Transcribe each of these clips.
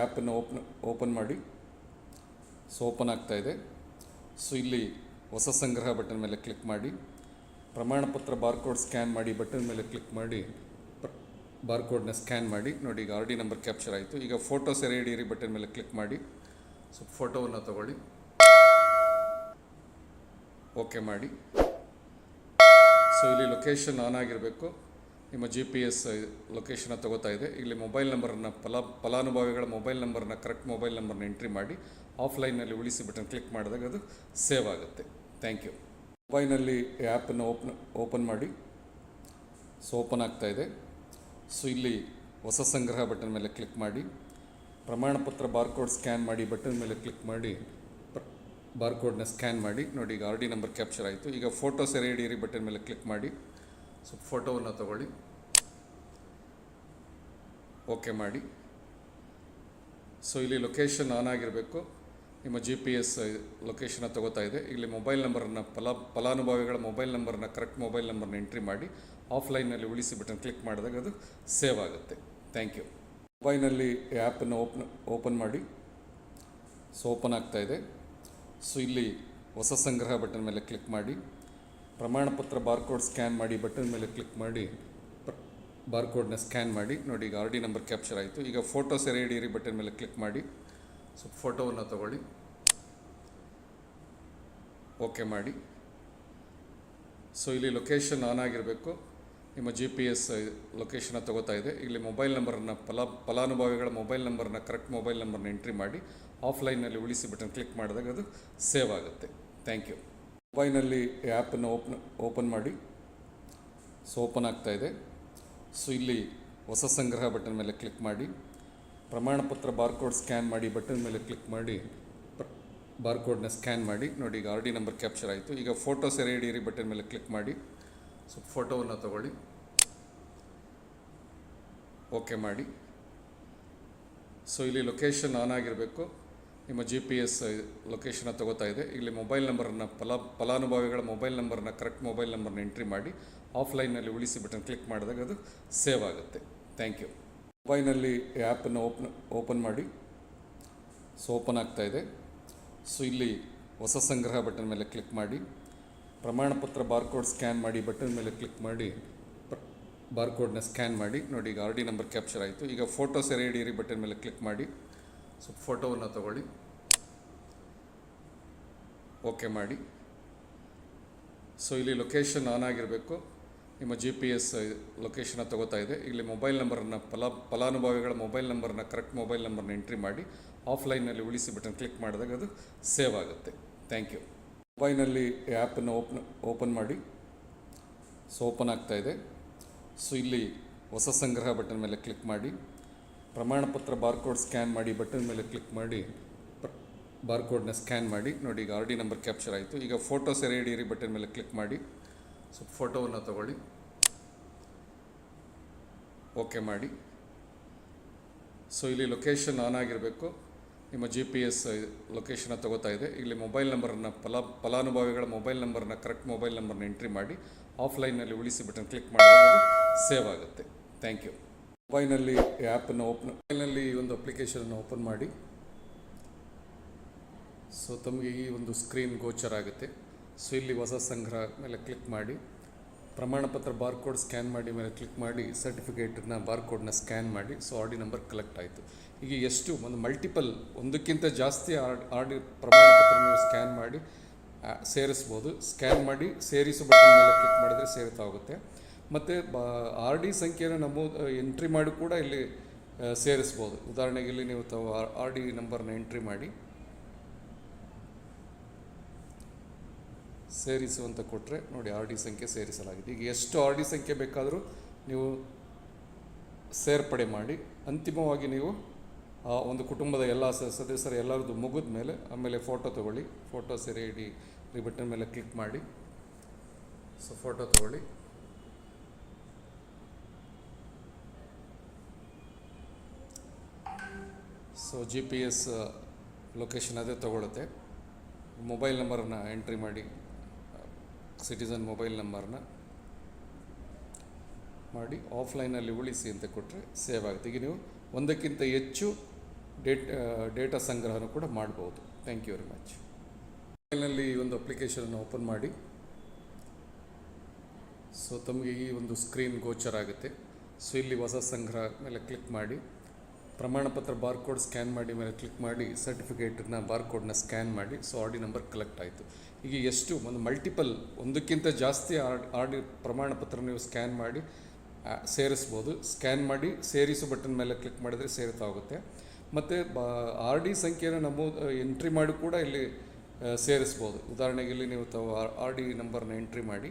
ಆ್ಯಪನ್ನು ಓಪನ್ ಮಾಡಿ. So open ಆಗ್ತಾ ಇದೆ. ಸೊ ಇಲ್ಲಿ ಹೊಸ ಸಂಗ್ರಹ ಬಟನ್ ಮೇಲೆ ಕ್ಲಿಕ್ ಮಾಡಿ. ಪ್ರಮಾಣಪತ್ರ ಬಾರ್ಕೋಡ್ ಸ್ಕ್ಯಾನ್ ಮಾಡಿ ಬಟನ್ ಮೇಲೆ ಕ್ಲಿಕ್ ಮಾಡಿ ಬಾರ್ಕೋಡ್ನ ಸ್ಕ್ಯಾನ್ ಮಾಡಿ. ನೋಡಿ, ಈಗ ಆರ್ ಡಿ ನಂಬರ್ ಕ್ಯಾಪ್ಚರ್ ಆಯಿತು. ಈಗ ಫೋಟೋ ಸೆರೆ ಹಿಡಿಯಿರಿ ಬಟನ್ ಮೇಲೆ ಕ್ಲಿಕ್ ಮಾಡಿ. ಸೊ ಫೋಟೋವನ್ನು ತಗೊಳ್ಳಿ, ಓಕೆ ಮಾಡಿ. ಸೊ ಇಲ್ಲಿ ಲೊಕೇಶನ್ ಆನ್ ಆಗಿರಬೇಕು. ನಿಮ್ಮ GPS ಲೊಕೇಶನ್ನ ತಗೋತಾ ಇದೆ. ಇಲ್ಲಿ ಮೊಬೈಲ್ ನಂಬರನ್ನು ಫಲಾನುಭವಿಗಳ ಮೊಬೈಲ್ ನಂಬರನ್ನ ಕರೆಕ್ಟ್ ಮೊಬೈಲ್ ನಂಬರ್ನ ಎಂಟ್ರಿ ಮಾಡಿ ಆಫ್ಲೈನಲ್ಲಿ ಉಳಿಸಿ ಬಟನ್ ಕ್ಲಿಕ್ ಮಾಡಿದಾಗ ಅದು ಸೇವ್ ಆಗುತ್ತೆ. Thank you. ಮೊಬೈಲ್ನಲ್ಲಿ ಆ್ಯಪನ್ನು ಓಪನ್ ಮಾಡಿ. ಸೊ ಓಪನ್ ಆಗ್ತಾ ಇದೆ. ಸೊ ಇಲ್ಲಿ ಹೊಸ ಸಂಗ್ರಹ ಬಟನ್ ಮೇಲೆ ಕ್ಲಿಕ್ ಮಾಡಿ. ಪ್ರಮಾಣಪತ್ರ ಬಾರ್ಕೋಡ್ ಸ್ಕ್ಯಾನ್ ಮಾಡಿ ಬಟನ್ ಮೇಲೆ ಕ್ಲಿಕ್ ಮಾಡಿ ಬಾರ್ಕೋಡ್ನ ಸ್ಕ್ಯಾನ್ ಮಾಡಿ. ನೋಡಿ, ಈಗ ಆರ್ ಡಿ ನಂಬರ್ ಕ್ಯಾಪ್ಚರ್ ಆಯಿತು. ಈಗ ಫೋಟೋ ಸೆರೆ ಹಿಡಿಯಿರಿ ಬಟನ್ ಮೇಲೆ ಕ್ಲಿಕ್ ಮಾಡಿ. ಸೊ ಫೋಟೋವನ್ನು ತಗೊಳ್ಳಿ, ಓಕೆ ಮಾಡಿ. ಸೊ ಇಲ್ಲಿ ಲೊಕೇಶನ್ ಆನ್ ಆಗಿರಬೇಕು. ನಿಮ್ಮ GPS ಲೊಕೇಶನ್ನ ತಗೋತಾ ಇದೆ. ಇಲ್ಲಿ ಮೊಬೈಲ್ ನಂಬರನ್ನು ಫಲಾನುಭವಿಗಳ ಮೊಬೈಲ್ ನಂಬರನ್ನ ಕರೆಕ್ಟ್ ಮೊಬೈಲ್ ನಂಬರ್ನ ಎಂಟ್ರಿ ಮಾಡಿ ಆಫ್ಲೈನಲ್ಲಿ ಉಳಿಸಿ ಬಟನ್ ಕ್ಲಿಕ್ ಮಾಡಿದಾಗ ಅದು ಸೇವ್ ಆಗುತ್ತೆ. Thank you. ಮೊಬೈಲ್ನಲ್ಲಿ ಆ್ಯಪನ್ನು ಓಪನ್ ಮಾಡಿ. ಸೊ ಓಪನ್ ಆಗ್ತಾ ಇದೆ. ಸೊ ಇಲ್ಲಿ ಹೊಸ ಸಂಗ್ರಹ ಬಟನ್ ಮೇಲೆ ಕ್ಲಿಕ್ ಮಾಡಿ. ಪ್ರಮಾಣಪತ್ರ ಬಾರ್ಕೋಡ್ ಸ್ಕ್ಯಾನ್ ಮಾಡಿ ಬಟನ್ ಮೇಲೆ ಕ್ಲಿಕ್ ಮಾಡಿ ಬಾರ್ಕೋಡ್ನ ಸ್ಕ್ಯಾನ್ ಮಾಡಿ. ನೋಡಿ, ಈಗ ಆರ್ ಡಿ ನಂಬರ್ ಕ್ಯಾಪ್ಚರ್ ಆಯಿತು. ಈಗ ಫೋಟೋ ಸೆರೆ ಹಿಡಿಯಿರಿ ಬಟನ್ ಮೇಲೆ ಕ್ಲಿಕ್ ಮಾಡಿ. ಸೊ ಫೋಟೋವನ್ನು ತಗೊಳ್ಳಿ, ಓಕೆ ಮಾಡಿ. ಸೊ ಇಲ್ಲಿ ಲೊಕೇಶನ್ ಆನ್ ಆಗಿರಬೇಕು. ನಿಮ್ಮ GPS ಲೊಕೇಶನ್ನ ತಗೋತಾ ಇದೆ. ಇಲ್ಲಿ ಮೊಬೈಲ್ ನಂಬರನ್ನು ಫಲಾನುಭವಿಗಳ ಮೊಬೈಲ್ ನಂಬರನ್ನ ಕರೆಕ್ಟ್ ಮೊಬೈಲ್ ನಂಬರ್ನ ಎಂಟ್ರಿ ಮಾಡಿ ಆಫ್ಲೈನಲ್ಲಿ ಉಳಿಸಿ ಬಟನ್ ಕ್ಲಿಕ್ ಮಾಡಿದಾಗ ಅದು ಸೇವ್ ಆಗುತ್ತೆ. Thank you. ಮೊಬೈಲ್ನಲ್ಲಿ ಆ್ಯಪನ್ನು ಓಪನ್ ಮಾಡಿ. ಸೊ ಓಪನ್ ಆಗ್ತಾ ಇದೆ. ಸೊ ಇಲ್ಲಿ ಹೊಸ ಸಂಗ್ರಹ ಬಟನ್ ಮೇಲೆ ಕ್ಲಿಕ್ ಮಾಡಿ. ಪ್ರಮಾಣಪತ್ರ ಬಾರ್ಕೋಡ್ ಸ್ಕ್ಯಾನ್ ಮಾಡಿ ಬಟನ್ ಮೇಲೆ ಕ್ಲಿಕ್ ಮಾಡಿ ಬಾರ್ಕೋಡ್ನ ಸ್ಕ್ಯಾನ್ ಮಾಡಿ. ನೋಡಿ, ಈಗ ಆರ್ ಡಿ ನಂಬರ್ ಕ್ಯಾಪ್ಚರ್ ಆಯಿತು. ಈಗ ಫೋಟೋ ಸೆರೆ ಹಿಡಿಯಿರಿ ಬಟನ್ ಮೇಲೆ ಕ್ಲಿಕ್ ಮಾಡಿ. ಸೊ ಫೋಟೋವನ್ನು ತಗೊಳ್ಳಿ, ಓಕೆ ಮಾಡಿ. ಸೊ ಇಲ್ಲಿ ಲೊಕೇಶನ್ ಆನ್ ಆಗಿರಬೇಕು. ನಿಮ್ಮ GPS ಲೊಕೇಶನ್ನ ತಗೋತಾ ಇದೆ. ಇಲ್ಲಿ ಮೊಬೈಲ್ ನಂಬರನ್ನು ಫಲಾನುಭವಿಗಳ ಮೊಬೈಲ್ ನಂಬರನ್ನ ಕರೆಕ್ಟ್ ಮೊಬೈಲ್ ನಂಬರ್ನ ಎಂಟ್ರಿ ಮಾಡಿ ಆಫ್ಲೈನಲ್ಲಿ ಉಳಿಸಿ ಬಟನ್ ಕ್ಲಿಕ್ ಮಾಡಿದಾಗ ಅದು ಸೇವ್ ಆಗುತ್ತೆ. Thank you. ಮೊಬೈಲ್ನಲ್ಲಿ ಆ್ಯಪನ್ನು ಓಪನ್ ಮಾಡಿ. ಸೊ ಓಪನ್ ಆಗ್ತಾ ಇದೆ. ಸೊ ಇಲ್ಲಿ ಹೊಸ ಸಂಗ್ರಹ ಬಟನ್ ಮೇಲೆ ಕ್ಲಿಕ್ ಮಾಡಿ. ಪ್ರಮಾಣಪತ್ರ ಬಾರ್ಕೋಡ್ ಸ್ಕ್ಯಾನ್ ಮಾಡಿ ಬಟನ್ ಮೇಲೆ ಕ್ಲಿಕ್ ಮಾಡಿ ಬಾರ್ಕೋಡ್ನ ಸ್ಕ್ಯಾನ್ ಮಾಡಿ. ನೋಡಿ, ಈಗ ಆರ್ ಡಿ ನಂಬರ್ ಕ್ಯಾಪ್ಚರ್ ಆಯಿತು. ಈಗ ಫೋಟೋ ಸೆರೆ ಹಿಡಿಯಿರಿ ಬಟನ್ ಮೇಲೆ ಕ್ಲಿಕ್ ಮಾಡಿ. ಸೊ ಫೋಟೋವನ್ನು ತಗೊಳ್ಳಿ, ಓಕೆ ಮಾಡಿ. ಸೊ ಇಲ್ಲಿ ಲೊಕೇಶನ್ ಆನ್ ಆಗಿರಬೇಕು. ನಿಮ್ಮ GPS ಲೊಕೇಶನ್ನ ತಗೋತಾ ಇದೆ. ಇಲ್ಲಿ ಮೊಬೈಲ್ ನಂಬರನ್ನು ಫಲಾನುಭವಿಗಳ ಮೊಬೈಲ್ ನಂಬರನ್ನ ಕರೆಕ್ಟ್ ಮೊಬೈಲ್ ನಂಬರ್ನ ಎಂಟ್ರಿ ಮಾಡಿ ಆಫ್ಲೈನಲ್ಲಿ ಉಳಿಸಿ ಬಟನ್ ಕ್ಲಿಕ್ ಮಾಡಿದಾಗ ಅದು ಸೇವ್ ಆಗುತ್ತೆ. Thank you. ಮೊಬೈಲ್ನಲ್ಲಿ ಆ್ಯಪನ್ನು ಓಪನ್ ಮಾಡಿ. ಸೊ ಓಪನ್ ಆಗ್ತಾ ಇದೆ. ಸೊ ಇಲ್ಲಿ ಹೊಸ ಸಂಗ್ರಹ ಬಟನ್ ಮೇಲೆ ಕ್ಲಿಕ್ ಮಾಡಿ. ಪ್ರಮಾಣಪತ್ರ ಬಾರ್ಕೋಡ್ ಸ್ಕ್ಯಾನ್ ಮಾಡಿ ಬಟನ್ ಮೇಲೆ ಕ್ಲಿಕ್ ಮಾಡಿ ಬಾರ್ಕೋಡ್ನ ಸ್ಕ್ಯಾನ್ ಮಾಡಿ. ನೋಡಿ, ಈಗ ಆರ್ ಡಿ ನಂಬರ್ ಕ್ಯಾಪ್ಚರ್ ಆಯಿತು. ಈಗ ಫೋಟೋ ಸೆರೆ ಹಿಡಿಯಿರಿ ಬಟನ್ ಮೇಲೆ ಕ್ಲಿಕ್ ಮಾಡಿ. ಸೊ ಫೋಟೋವನ್ನು ತಗೊಳ್ಳಿ, ಓಕೆ ಮಾಡಿ. ಸೊ ಇಲ್ಲಿ ಲೊಕೇಶನ್ ಆನ್ ಆಗಿರಬೇಕು. ನಿಮ್ಮ GPS ಲೊಕೇಶನ್ನ ತಗೋತಾ ಇದೆ. ಇಲ್ಲಿ ಮೊಬೈಲ್ ನಂಬರನ್ನು ಫಲಾನುಭವಿಗಳ ಮೊಬೈಲ್ ನಂಬರನ್ನ ಕರೆಕ್ಟ್ ಮೊಬೈಲ್ ನಂಬರ್ನ ಎಂಟ್ರಿ ಮಾಡಿ ಆಫ್ಲೈನಲ್ಲಿ ಉಳಿಸಿ ಬಟನ್ ಕ್ಲಿಕ್ ಮಾಡಿದಾಗ ಅದು ಸೇವ್ ಆಗುತ್ತೆ. Thank you. ಮೊಬೈಲ್ನಲ್ಲಿ ಆ್ಯಪನ್ನು ಮೊಬೈಲ್ನಲ್ಲಿ ಈ ಒಂದು ಅಪ್ಲಿಕೇಶನನ್ನು ಓಪನ್ ಮಾಡಿ. ಸೊ ತಮಗೆ ಈ ಒಂದು ಸ್ಕ್ರೀನ್ ಗೋಚರ ಆಗುತ್ತೆ. ಸೊ ಇಲ್ಲಿ ಹೊಸ ಸಂಗ್ರಹ ಮೇಲೆ ಕ್ಲಿಕ್ ಮಾಡಿ. ಪ್ರಮಾಣಪತ್ರ ಬಾರ್ಕೋಡ್ ಸ್ಕ್ಯಾನ್ ಮಾಡಿ ಮೇಲೆ ಕ್ಲಿಕ್ ಮಾಡಿ ಸರ್ಟಿಫಿಕೇಟನ್ನ ಬಾರ್ಕೋಡ್ನ ಸ್ಕ್ಯಾನ್ ಮಾಡಿ. So R D number collect ಆಯಿತು. ಈಗ ಎಷ್ಟು ಮಲ್ಟಿಪಲ್ ಒಂದಕ್ಕಿಂತ ಜಾಸ್ತಿ ಆರ್ ಡಿ ಪ್ರಮಾಣಪತ್ರ ನೀವು ಸ್ಕ್ಯಾನ್ ಮಾಡಿ ಸೇರಿಸ್ಬೋದು. ಸ್ಕ್ಯಾನ್ ಮಾಡಿ ಸೇರಿಸು ಬಟನ್ ಮೇಲೆ ಕ್ಲಿಕ್ ಮಾಡಿದರೆ ಸೇರ್ತಾ ಹೋಗುತ್ತೆ. ಮತ್ತು ಆರ್ ಡಿ ಸಂಖ್ಯೆಯನ್ನು ಎಂಟ್ರಿ ಮಾಡಿ ಕೂಡ ಇಲ್ಲಿ ಸೇರಿಸ್ಬೋದು. ಉದಾಹರಣೆಗೆ ಇಲ್ಲಿ ನೀವು ತಾವು ಆರ್ ಡಿ ನಂಬರ್ನ ಎಂಟ್ರಿ ಮಾಡಿ ಸೇರಿಸು ಅಂತ ಕೊಟ್ಟರೆ ನೋಡಿ, ಆರ್ ಡಿ ಸಂಖ್ಯೆ ಸೇರಿಸಲಾಗಿದೆ. ಈಗ ಎಷ್ಟು ಆರ್ ಡಿ ಸಂಖ್ಯೆ ಬೇಕಾದರೂ ನೀವು ಸೇರ್ಪಡೆ ಮಾಡಿ ಅಂತಿಮವಾಗಿ ನೀವು ಒಂದು ಕುಟುಂಬದ ಎಲ್ಲ ಸದಸ್ಯರ ಎಲ್ಲರದ್ದು ಮುಗಿದ ಮೇಲೆ ಆಮೇಲೆ ಫೋಟೋ ತೊಗೊಳ್ಳಿ. ಫೋಟೋ ಸೆರೆ ಹಿಡಿ ಬಟನ್ ಮೇಲೆ ಕ್ಲಿಕ್ ಮಾಡಿ. ಸೊ ಫೋಟೋ ತೊಗೊಳ್ಳಿ. ಸೊ GPS ಲೊಕೇಶನ್ ಅದೇ ತೊಗೊಳುತ್ತೆ. ಮೊಬೈಲ್ ನಂಬರನ್ನು ಎಂಟ್ರಿ ಮಾಡಿ, ಸಿಟಿಸನ್ ಮೊಬೈಲ್ ನಂಬರ್ನ ಮಾಡಿ ಆಫ್ಲೈನಲ್ಲಿ ಉಳಿಸಿ ಅಂತ ಕೊಟ್ಟರೆ ಸೇವ್ ಆಗುತ್ತೆ. ಈಗ ನೀವು ಒಂದಕ್ಕಿಂತ ಹೆಚ್ಚು ಡೇಟಾ ಸಂಗ್ರಹನೂ ಕೂಡ ಮಾಡ್ಬೋದು. Thank you very much. ಮೊಬೈಲ್ನಲ್ಲಿ ಈ ಒಂದು ಅಪ್ಲಿಕೇಶನನ್ನು ಓಪನ್ ಮಾಡಿ. ಸೊ ತಮಗೆ ಈ ಒಂದು ಸ್ಕ್ರೀನ್ ಗೋಚರ ಆಗುತ್ತೆ. ಸೊ ಇಲ್ಲಿ ಹೊಸ ಸಂಗ್ರಹ ಮೇಲೆ ಕ್ಲಿಕ್ ಮಾಡಿ, ಪ್ರಮಾಣಪತ್ರ ಬಾರ್ಕೋಡ್ ಸ್ಕ್ಯಾನ್ ಮಾಡಿ ಮೇಲೆ ಕ್ಲಿಕ್ ಮಾಡಿ, ಸರ್ಟಿಫಿಕೇಟನ್ನ ಬಾರ್ಕೋಡ್ನ ಸ್ಕ್ಯಾನ್ ಮಾಡಿ. So R D number collect ಆಯಿತು. ಈಗ ಎಷ್ಟು ಒಂದು ಮಲ್ಟಿಪಲ್ ಒಂದಕ್ಕಿಂತ ಜಾಸ್ತಿ ಆರ್ ಡಿ ಪ್ರಮಾಣಪತ್ರ ನೀವು ಸ್ಕ್ಯಾನ್ ಮಾಡಿ ಸೇರಿಸ್ಬೋದು. ಸ್ಕ್ಯಾನ್ ಮಾಡಿ ಸೇರಿಸು ಬಟನ್ ಮೇಲೆ ಕ್ಲಿಕ್ ಮಾಡಿದರೆ ಸೇರ್ತಾ ಹೋಗುತ್ತೆ. ಮತ್ತು ಆರ್ ಡಿ ಸಂಖ್ಯೆಯನ್ನು ಎಂಟ್ರಿ ಮಾಡಿ ಕೂಡ ಇಲ್ಲಿ ಸೇರಿಸ್ಬೋದು. ಉದಾಹರಣೆಗೆ ಇಲ್ಲಿ ನೀವು ತಾವು ಆರ್ ಡಿ ನಂಬರ್ನ ಎಂಟ್ರಿ ಮಾಡಿ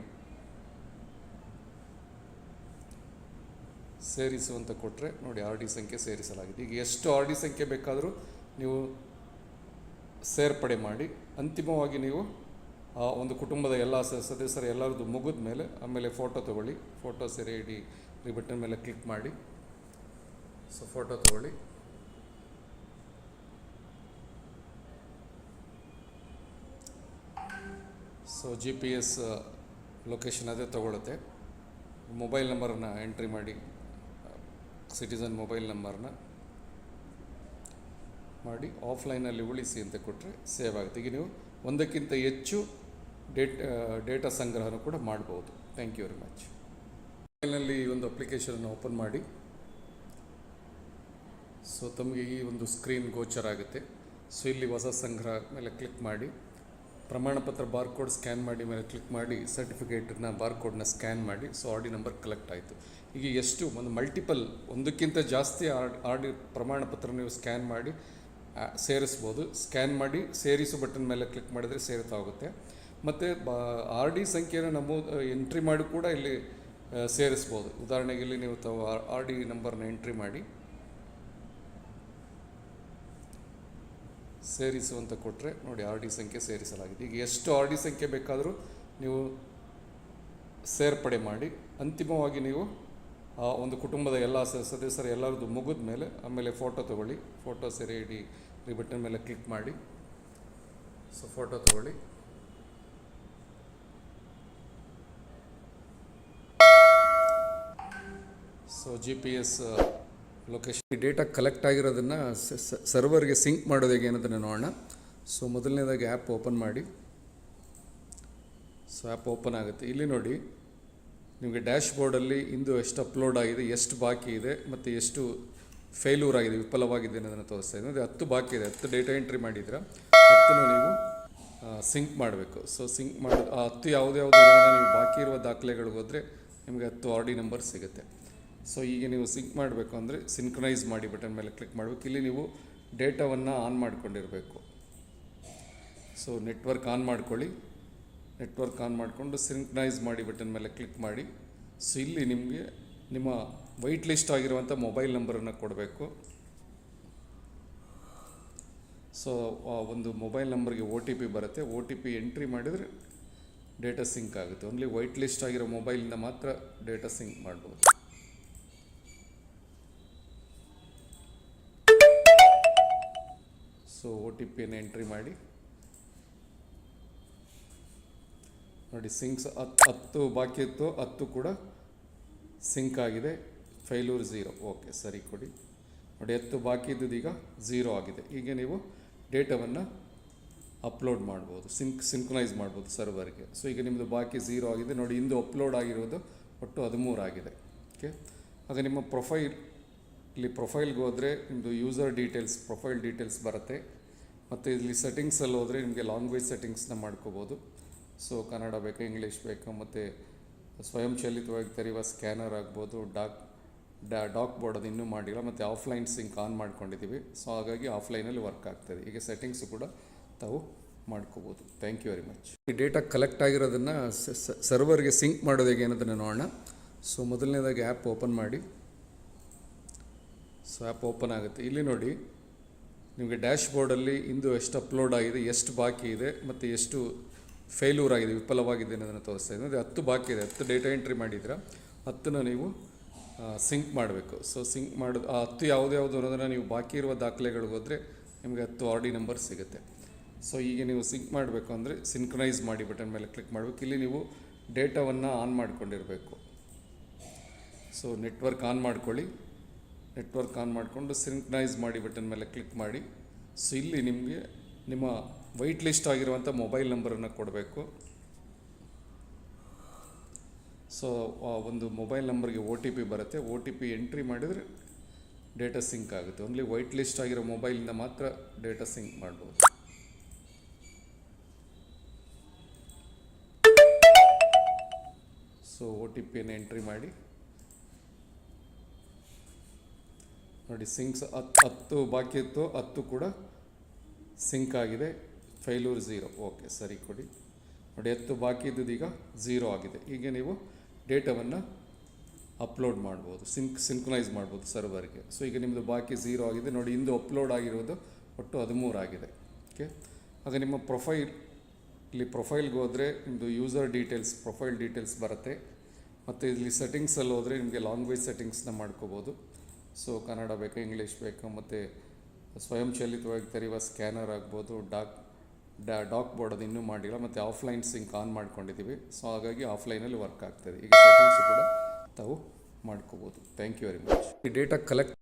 ಸೇರಿಸು ಅಂತ ಕೊಟ್ಟರೆ ನೋಡಿ ಆರ್ ಡಿ ಸಂಖ್ಯೆ ಸೇರಿಸಲಾಗಿದೆ. ಈಗ ಎಷ್ಟು ಆರ್ ಡಿ ಸಂಖ್ಯೆ ಬೇಕಾದರೂ ನೀವು ಸೇರ್ಪಡೆ ಮಾಡಿ ಅಂತಿಮವಾಗಿ ನೀವು ಒಂದು ಕುಟುಂಬದ ಎಲ್ಲ ಸದಸ್ಯರ ಎಲ್ಲರದ್ದು ಮುಗಿದ ಮೇಲೆ ಆಮೇಲೆ ಫೋಟೋ ತೊಗೊಳ್ಳಿ. ಫೋಟೋ ಸೆರೆ ಇಡಿ ಬಟನ್ ಮೇಲೆ ಕ್ಲಿಕ್ ಮಾಡಿ. ಸೊ ಫೋಟೋ ತೊಗೊಳ್ಳಿ. ಸೊ GPS ಲೊಕೇಶನ್ ಅದೇ ತೊಗೊಳುತ್ತೆ. ಮೊಬೈಲ್ ನಂಬರನ್ನು ಎಂಟ್ರಿ ಮಾಡಿ, ಸಿಟಿಸನ್ ಮೊಬೈಲ್ ನಂಬರ್ನ ಮಾಡಿ ಆಫ್ಲೈನಲ್ಲಿ ಉಳಿಸಿ ಅಂತ ಕೊಟ್ಟರೆ ಸೇವ್ ಆಗುತ್ತೆ. ಈಗ ನೀವು ಒಂದಕ್ಕಿಂತ ಹೆಚ್ಚು ಡೇಟಾ ಸಂಗ್ರಹನೂ ಕೂಡ ಮಾಡ್ಬೋದು. Thank you very much. ಮೊಬೈಲ್ನಲ್ಲಿ ಈ ಒಂದು ಅಪ್ಲಿಕೇಶನನ್ನು ಓಪನ್ ಮಾಡಿ. ಸೊ ತಮಗೆ ಈ ಒಂದು ಸ್ಕ್ರೀನ್ ಗೋಚರ ಆಗುತ್ತೆ. ಸೊ ಇಲ್ಲಿ ಹೊಸ ಸಂಗ್ರಹ ಮೇಲೆ ಕ್ಲಿಕ್ ಮಾಡಿ, ಪ್ರಮಾಣಪತ್ರ ಬಾರ್ಕೋಡ್ ಸ್ಕ್ಯಾನ್ ಮಾಡಿ ಮೇಲೆ ಕ್ಲಿಕ್ ಮಾಡಿ, ಸರ್ಟಿಫಿಕೇಟನ್ನ ಬಾರ್ಕೋಡ್ನ ಸ್ಕ್ಯಾನ್ ಮಾಡಿ. So R D number collect ಆಯಿತು. ಈಗ ಎಷ್ಟು ಒಂದು ಮಲ್ಟಿಪಲ್ ಒಂದಕ್ಕಿಂತ ಜಾಸ್ತಿ ಆರ್ ಡಿ ಪ್ರಮಾಣಪತ್ರ ನೀವು ಸ್ಕ್ಯಾನ್ ಮಾಡಿ ಸೇರಿಸ್ಬೋದು. ಸ್ಕ್ಯಾನ್ ಮಾಡಿ ಸೇರಿಸು ಬಟನ್ ಮೇಲೆ ಕ್ಲಿಕ್ ಮಾಡಿದರೆ ಸೇರ್ತಾ ಹೋಗುತ್ತೆ. ಮತ್ತು ಆರ್ ಡಿ ಸಂಖ್ಯೆಯನ್ನು ಎಂಟ್ರಿ ಮಾಡಿ ಕೂಡ ಇಲ್ಲಿ ಸೇರಿಸ್ಬೋದು. ಉದಾಹರಣೆಗೆ ಇಲ್ಲಿ ನೀವು ತಾವು ಆರ್ ಡಿ ನಂಬರ್ನ ಎಂಟ್ರಿ ಮಾಡಿ ಸೇರಿಸು ಅಂತ ಕೊಟ್ಟರೆ ನೋಡಿ ಆರ್ ಡಿ ಸಂಖ್ಯೆ ಸೇರಿಸಲಾಗಿದೆ. ಈಗ ಎಷ್ಟು ಆರ್ ಡಿ ಸಂಖ್ಯೆ ಬೇಕಾದರೂ ನೀವು ಸೇರ್ಪಡೆ ಮಾಡಿ ಅಂತಿಮವಾಗಿ ನೀವು ಒಂದು ಕುಟುಂಬದ ಎಲ್ಲ ಸದಸ್ಯರ ಎಲ್ಲರದ್ದು ಮುಗಿದ ಮೇಲೆ ಆಮೇಲೆ ಫೋಟೋ ತೊಗೊಳ್ಳಿ. ಫೋಟೋ ಸೆರೆ ಇಡಿ ಬಟನ್ ಮೇಲೆ ಕ್ಲಿಕ್ ಮಾಡಿ. ಸೊ ಫೋಟೋ ತೊಗೊಳ್ಳಿ. So GPS location data collect ಆಗಿರೋದನ್ನು ಸರ್ವರ್ಗೆ ಸಿಂಕ್ ಮಾಡೋದು ಹೇಗೆ ಅನ್ನೋದನ್ನು ನೋಡೋಣ. ಸೊ ಮೊದಲನೇದಾಗಿ ಆ್ಯಪ್ ಓಪನ್ ಮಾಡಿ. ಸೊ ಆ್ಯಪ್ ಓಪನ್ ಆಗುತ್ತೆ. ಇಲ್ಲಿ ನೋಡಿ ನಿಮಗೆ ಡ್ಯಾಶ್ ಬೋರ್ಡಲ್ಲಿ ಇಂದು ಎಷ್ಟು ಅಪ್ಲೋಡ್ ಆಗಿದೆ, ಎಷ್ಟು ಬಾಕಿ ಇದೆ ಮತ್ತು ಎಷ್ಟು ಫೇಲ್ಯೂರ್ ಆಗಿದೆ, ವಿಫಲವಾಗಿದೆ ಅನ್ನೋದನ್ನು ತೋರಿಸ್ತಾ ಇದೆ. ಅಂದರೆ 10 ಬಾಕಿ ಇದೆ. 10 ಡೇಟಾ ಎಂಟ್ರಿ ಮಾಡಿದ್ರೆ 10 ನೀವು ಸಿಂಕ್ ಮಾಡಬೇಕು. ಸೊ ಸಿಂಕ್ ಮಾಡೋದು 10 ಯಾವುದ್ಯಾವುದು ನೀವು ಬಾಕಿ ಇರುವ ದಾಖಲೆಗಳಿಗೆ ಹೋದರೆ ನಿಮಗೆ 10 ಆರ್ ಡಿ ನಂಬರ್ ಸಿಗುತ್ತೆ. ಸೊ ಈಗ ನೀವು ಸಿಂಕ್ ಮಾಡಬೇಕು ಅಂದರೆ ಸಿಂಕ್ರನೈಸ್ ಮಾಡಿ ಬಟನ್ ಮೇಲೆ ಕ್ಲಿಕ್ ಮಾಡಬೇಕು. ಇಲ್ಲಿ ನೀವು ಡೇಟಾವನ್ನು ಆನ್ ಮಾಡ್ಕೊಂಡಿರಬೇಕು. ಸೊ ನೆಟ್ವರ್ಕ್ ಆನ್ ಮಾಡ್ಕೊಳ್ಳಿ. ನೆಟ್ವರ್ಕ್ ಆನ್ ಮಾಡಿಕೊಂಡು ಸಿಂಕ್ರನೈಸ್ ಮಾಡಿ ಬಟನ್ ಮೇಲೆ ಕ್ಲಿಕ್ ಮಾಡಿ. ಸೊ ಇಲ್ಲಿ ನಿಮಗೆ ನಿಮ್ಮ ವೈಟ್ ಲಿಸ್ಟ್ ಆಗಿರುವಂಥ ಮೊಬೈಲ್ ನಂಬರನ್ನು ಕೊಡಬೇಕು. ಸೊ ಒಂದು ಮೊಬೈಲ್ ನಂಬರ್ಗೆ OTP ಬರುತ್ತೆ. OTP ಎಂಟ್ರಿ ಮಾಡಿದರೆ ಡೇಟಾ ಸಿಂಕ್ ಆಗುತ್ತೆ. ಓನ್ಲಿ ವೈಟ್ ಲಿಸ್ಟ್ ಆಗಿರೋ ಮೊಬೈಲಿಂದ ಮಾತ್ರ ಡೇಟಾ ಸಿಂಕ್ ಮಾಡ್ಬೋದು. ಸೊ OTPಯನ್ನು ಎಂಟ್ರಿ ಮಾಡಿ ನೋಡಿ ಸಿಂಕ್ಸ್ 10 ಬಾಕಿ ಇತ್ತು, 10 ಕೂಡ ಸಿಂಕ್ ಆಗಿದೆ. ಫೇಲ್ಯೂರ್ 0. ಓಕೆ ಸರಿ ಕೊಡಿ. ನೋಡಿ 10 ಬಾಕಿ ಇದ್ದದ್ದು ಈಗ 0 ಆಗಿದೆ. ಹೀಗೆ ನೀವು ಡೇಟಾವನ್ನು ಅಪ್ಲೋಡ್ ಮಾಡ್ಬೋದು, ಸಿಂಕ್ರನೈಸ್ ಮಾಡ್ಬೋದು ಸರ್ವರ್ಗೆ. ಸೊ ಈಗ ನಿಮ್ಮದು ಬಾಕಿ 0 ಆಗಿದೆ. ನೋಡಿ ಇಂದು ಅಪ್ಲೋಡ್ ಆಗಿರೋದು ಒಟ್ಟು 13 ಆಗಿದೆ. ಓಕೆ, ಆಗ ನಿಮ್ಮ ಇಲ್ಲಿ ಪ್ರೊಫೈಲ್ಗೆ ಹೋದರೆ ನಿಮ್ಮದು ಯೂಸರ್ ಡೀಟೇಲ್ಸ್, ಪ್ರೊಫೈಲ್ ಡೀಟೇಲ್ಸ್ ಬರುತ್ತೆ. ಮತ್ತು ಇಲ್ಲಿ ಸೆಟ್ಟಿಂಗ್ಸಲ್ಲಿ ಹೋದರೆ ನಿಮಗೆ ಲ್ಯಾಂಗ್ವೇಜ್ ಸೆಟ್ಟಿಂಗ್ಸ್ನ ಮಾಡ್ಕೋಬೋದು. ಸೊ ಕನ್ನಡ ಬೇಕಾ, ಇಂಗ್ಲೀಷ್ ಬೇಕಾ, ಮತ್ತು ಸ್ವಯಂಚಾಲಿತವಾಗಿ ತೆರೆಯುವ ಸ್ಕ್ಯಾನರ್ ಆಗ್ಬೋದು, ಡಾಕ್ ಬೋರ್ಡ್ ಅದು ಇನ್ನೂ ಮಾಡಿಲ್ಲ, ಮತ್ತು ಆಫ್ಲೈನ್ ಸಿಂಕ್ ಆನ್ ಮಾಡ್ಕೊಂಡಿದ್ದೀವಿ. ಸೊ ಹಾಗಾಗಿ ಆಫ್ಲೈನಲ್ಲಿ ವರ್ಕ್ ಆಗ್ತದೆ. ಈಗ ಸೆಟ್ಟಿಂಗ್ಸು ಕೂಡ ತಾವು ಮಾಡ್ಕೋಬೋದು. Thank you very much. ಈ ಡೇಟಾ ಕಲೆಕ್ಟ್ ಆಗಿರೋದನ್ನು ಸರ್ವರ್ಗೆ ಸಿಂಕ್ ಮಾಡೋದು ಹೇಗೆ ಅನ್ನೋದನ್ನು ನೋಡೋಣ. ಸೊ ಮೊದಲನೇದಾಗಿ ಆ್ಯಪ್ ಓಪನ್ ಮಾಡಿ. ಸೊ ಆ್ಯಪ್ ಓಪನ್ ಆಗುತ್ತೆ. ಇಲ್ಲಿ ನೋಡಿ ನಿಮಗೆ ಡ್ಯಾಶ್ ಬೋರ್ಡಲ್ಲಿ ಇಂದು ಎಷ್ಟು ಅಪ್ಲೋಡ್ ಆಗಿದೆ, ಎಷ್ಟು ಬಾಕಿ ಇದೆ ಮತ್ತು ಎಷ್ಟು ಫೇಲ್ಯೂರ್ ಆಗಿದೆ, ವಿಫಲವಾಗಿದೆ ಅನ್ನೋದನ್ನು ತೋರಿಸ್ತಾ ಇದೆ. ಅಂದರೆ 10 ಬಾಕಿ ಇದೆ. 10 ಡೇಟಾ ಎಂಟ್ರಿ ಮಾಡಿದ್ರೆ 10 ನೀವು ಸಿಂಕ್ ಮಾಡಬೇಕು. ಸೊ ಸಿಂಕ್ ಮಾಡೋದು 10 ಯಾವುದ್ಯಾವುದು ಅನ್ನೋದನ್ನು ನೀವು ಬಾಕಿ ಇರುವ ದಾಖಲೆಗಳಿಗೆ ಹೋದರೆ ನಿಮಗೆ 10 ಆರ್ ಡಿ ನಂಬರ್ ಸಿಗುತ್ತೆ. ಸೊ ಈಗ ನೀವು ಸಿಂಕ್ ಮಾಡಬೇಕು ಅಂದರೆ ಸಿಂಕ್ರನೈಸ್ ಮಾಡಿ ಬಟನ್ ಮೇಲೆ ಕ್ಲಿಕ್ ಮಾಡಬೇಕು. ಇಲ್ಲಿ ನೀವು ಡೇಟಾವನ್ನು ಆನ್ ಮಾಡ್ಕೊಂಡಿರಬೇಕು. ಸೊ ನೆಟ್ವರ್ಕ್ ಆನ್ ಮಾಡ್ಕೊಳ್ಳಿ. ನೆಟ್ವರ್ಕ್ ಆನ್ ಮಾಡಿಕೊಂಡು ಸಿಂಕ್ರನೈಸ್ ಮಾಡಿ ಬಟನ್ ಮೇಲೆ ಕ್ಲಿಕ್ ಮಾಡಿ. ಸೊ ಇಲ್ಲಿ ನಿಮಗೆ ನಿಮ್ಮ ವೈಟ್ ಲಿಸ್ಟ್ ಆಗಿರುವಂಥ ಮೊಬೈಲ್ ನಂಬರನ್ನು ಕೊಡಬೇಕು. ಸೊ ಒಂದು ಮೊಬೈಲ್ ನಂಬರ್ಗೆ OTP ಬರುತ್ತೆ. OTP ಎಂಟ್ರಿ ಮಾಡಿದರೆ ಡೇಟಾ ಸಿಂಕ್ ಆಗುತ್ತೆ. ಓನ್ಲಿ ವೈಟ್ ಲಿಸ್ಟ್ ಆಗಿರೋ ಮೊಬೈಲಿಂದ ಮಾತ್ರ ಡೇಟಾ ಸಿಂಕ್ ಮಾಡ್ಬೋದು. ಸೊ OTPಯನ್ನು ಎಂಟ್ರಿ ಮಾಡಿ ನೋಡಿ. ಸಿಂಕ್ಸ್ 10 ಬಾಕಿ ಇತ್ತು, 10 ಕೂಡ ಸಿಂಕ್ ಆಗಿದೆ. ಫೇಲ್ಯೂರ್ 0. ಓಕೆ, ಸರಿ ಕೊಡಿ. ನೋಡಿ 10 ಬಾಕಿ ಇದ್ದದ್ದು ಈಗ 0 ಆಗಿದೆ. ಹೀಗೆ ನೀವು ಡೇಟಾವನ್ನು ಅಪ್ಲೋಡ್ ಮಾಡ್ಬೋದು, ಸಿಂಕ್ರನೈಸ್ ಮಾಡ್ಬೋದು ಸರ್ವರ್ಗೆ. ಸೊ ಈಗ ನಿಮ್ಮದು ಬಾಕಿ 0 ಆಗಿದೆ ನೋಡಿ. ಇಂದು ಅಪ್ಲೋಡ್ ಆಗಿರೋದು ಒಟ್ಟು 13 ಆಗಿದೆ. ಓಕೆ, ಆಗ ನಿಮ್ಮ ಇಲ್ಲಿ ಪ್ರೊಫೈಲ್ಗೆ ಹೋದರೆ ನಿಮ್ಮದು ಯೂಸರ್ ಡೀಟೇಲ್ಸ್, ಪ್ರೊಫೈಲ್ ಡೀಟೇಲ್ಸ್ ಬರುತ್ತೆ. ಮತ್ತು ಇಲ್ಲಿ ಸೆಟ್ಟಿಂಗ್ಸಲ್ಲಿ ಹೋದರೆ ನಿಮಗೆ ಲ್ಯಾಂಗ್ವೇಜ್ ಸೆಟ್ಟಿಂಗ್ಸ್ನ ಮಾಡ್ಕೋಬೋದು. ಸೊ ಕನ್ನಡ ಬೇಕಾ, ಇಂಗ್ಲೀಷ್ ಬೇಕಾ, ಮತ್ತು ಸ್ವಯಂಚಾಲಿತವಾಗಿ ತೆರೆಯುವ ಸ್ಕ್ಯಾನರ್ ಆಗ್ಬೋದು. ಡಾಕ್ ಬೋರ್ಡ್ ಅದು ಇನ್ನೂ ಮಾಡಿಲ್ಲ. ಮತ್ತು ಆಫ್ಲೈನ್ ಸಿಂಕ್ ಆನ್ ಮಾಡ್ಕೊಂಡಿದ್ದೀವಿ. ಸೊ ಹಾಗಾಗಿ ಆಫ್ಲೈನಲ್ಲಿ ವರ್ಕ್ ಆಗ್ತದೆ. ಈಗ ಸೆಟ್ಟಿಂಗ್ಸ್ ಕೂಡ ತಾವು ಮಾಡ್ಕೋಬೋದು. Thank you very much. ಈ ಡೇಟಾ ಕಲೆಕ್ಟ್